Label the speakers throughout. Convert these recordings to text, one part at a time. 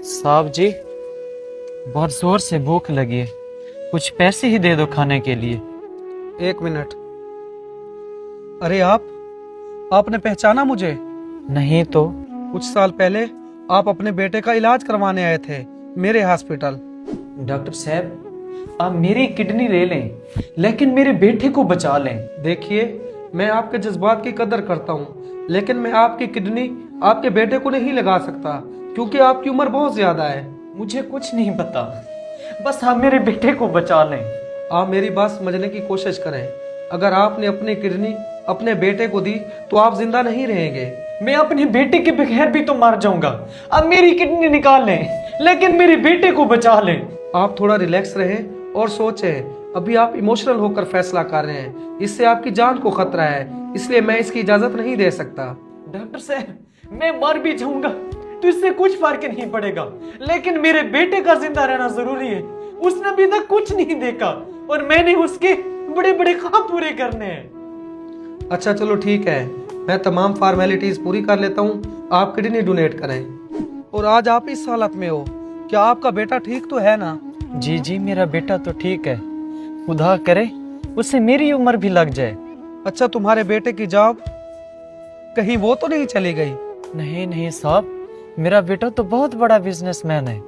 Speaker 1: साहब जी, बहुत जोर से भूख लगी है, कुछ पैसे ही दे दो खाने के लिए।
Speaker 2: एक मिनट। अरे आपने पहचाना मुझे?
Speaker 1: नहीं तो।
Speaker 2: कुछ साल पहले आप अपने बेटे का इलाज करवाने आए थे मेरे हॉस्पिटल।
Speaker 1: डॉक्टर साहब, आप मेरी किडनी ले लें, लेकिन मेरे बेटे को बचा लें।
Speaker 2: देखिए, मैं आपके जज्बात की कदर करता हूँ, लेकिन मैं आपकी किडनी आपके बेटे को नहीं लगा सकता क्योंकि आपकी उम्र बहुत ज्यादा है।
Speaker 1: मुझे कुछ नहीं पता, बस आप मेरे बेटे को बचा लें।
Speaker 2: आप मेरी बात समझने की कोशिश करें। अगर आपने अपनी किडनी अपने बेटे को दी तो आप जिंदा नहीं रहेंगे।
Speaker 1: मैं अपने बेटे के बगैर भी तो मर जाऊंगा। अब मेरी किडनी निकाल लें, लेकिन मेरे बेटे को बचा लें।
Speaker 2: आप थोड़ा रिलैक्स रहें और सोचें। अभी आप इमोशनल होकर फैसला कर रहे हैं, इससे आपकी जान को खतरा है, इसलिए मैं इसकी इजाजत नहीं दे सकता।
Speaker 1: डॉक्टर साहब, मैं मर भी जाऊंगा तो इससे कुछ फर्क नहीं पड़ेगा, लेकिन मेरे बेटे का जिंदा रहना जरूरी है। उसने अभी तक कुछ नहीं देखा और मैंने उसके बड़े बड़े ख्वाब पूरे करने हैं।
Speaker 2: अच्छा चलो ठीक है, मैं तमाम फॉर्मेलिटीज पूरी कर लेता हूँ। आप किडनी डोनेट करें। और आज आप इस हालत में हो, क्या आपका बेटा ठीक तो है ना?
Speaker 1: जी जी, मेरा बेटा तो ठीक है। खुदा करे उससे मेरी उम्र भी लग जाए।
Speaker 2: अच्छा, तुम्हारे बेटे की जॉब कहीं वो तो नहीं चली गई?
Speaker 1: नहीं नहीं साहब, मेरा बेटा तो बहुत बड़ा बिजनेसमैन है।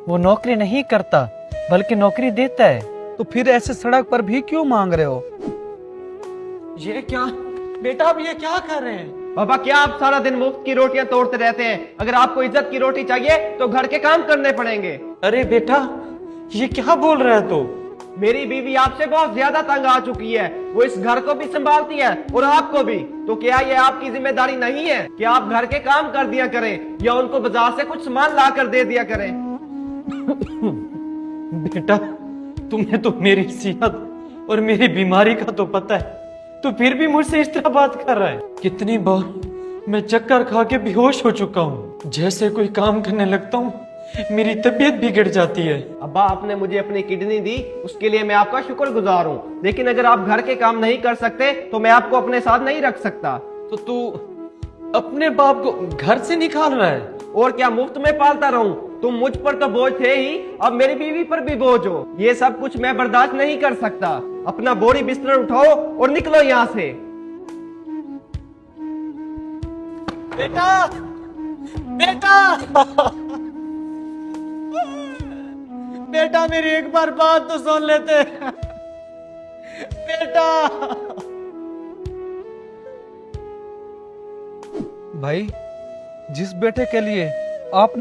Speaker 1: वो नौकरी नहीं करता बल्कि नौकरी देता है।
Speaker 2: तो फिर ऐसे सड़क पर भी क्यों मांग रहे हो?
Speaker 1: ये क्या बेटा, आप ये क्या कर रहे हैं?
Speaker 3: पापा, क्या आप सारा दिन मुफ्त की रोटियां तोड़ते रहते हैं? अगर आपको इज्जत की रोटी चाहिए तो घर के काम करने पड़ेंगे।
Speaker 1: अरे बेटा, ये क्या बोल रहा है तू?
Speaker 3: मेरी बीवी आपसे बहुत ज्यादा तंग आ चुकी है। वो इस घर को भी संभालती है और आपको भी। तो क्या ये आपकी जिम्मेदारी नहीं है कि आप घर के काम कर दिया करें या उनको बाजार से कुछ सामान ला कर दे दिया करें?
Speaker 1: बेटा, तुम्हें तो मेरी सेहत और मेरी बीमारी का तो पता है, तो फिर भी मुझसे इस तरह बात कर रहा है। कितनी बार मैं चक्कर खा के बेहोश हो चुका हूँ। जैसे कोई काम करने लगता हूँ मेरी तबीयत बिगड़ जाती है।
Speaker 3: अब्बा, आपने मुझे अपनी किडनी दी, उसके लिए मैं आपका शुक्रगुजार हूँ। लेकिन अगर आप घर के काम नहीं कर सकते तो मैं आपको अपने साथ नहीं रख सकता।
Speaker 1: तो तू अपने बाप को घर से निकाल रहा है?
Speaker 3: और क्या मुफ्त में पालता रहूं? तुम मुझ पर तो बोझ थे ही, अब मेरी बीवी पर भी बोझ हो। ये सब कुछ मैं बर्दाश्त नहीं कर सकता। अपना बोरी बिस्तर उठाओ और निकलो यहाँ से।
Speaker 1: बेटा, बेटा, बेटा, मेरी एक बार बात तो सुन लेते। बेटा।
Speaker 2: भाई, जिस बेटे के लिए आप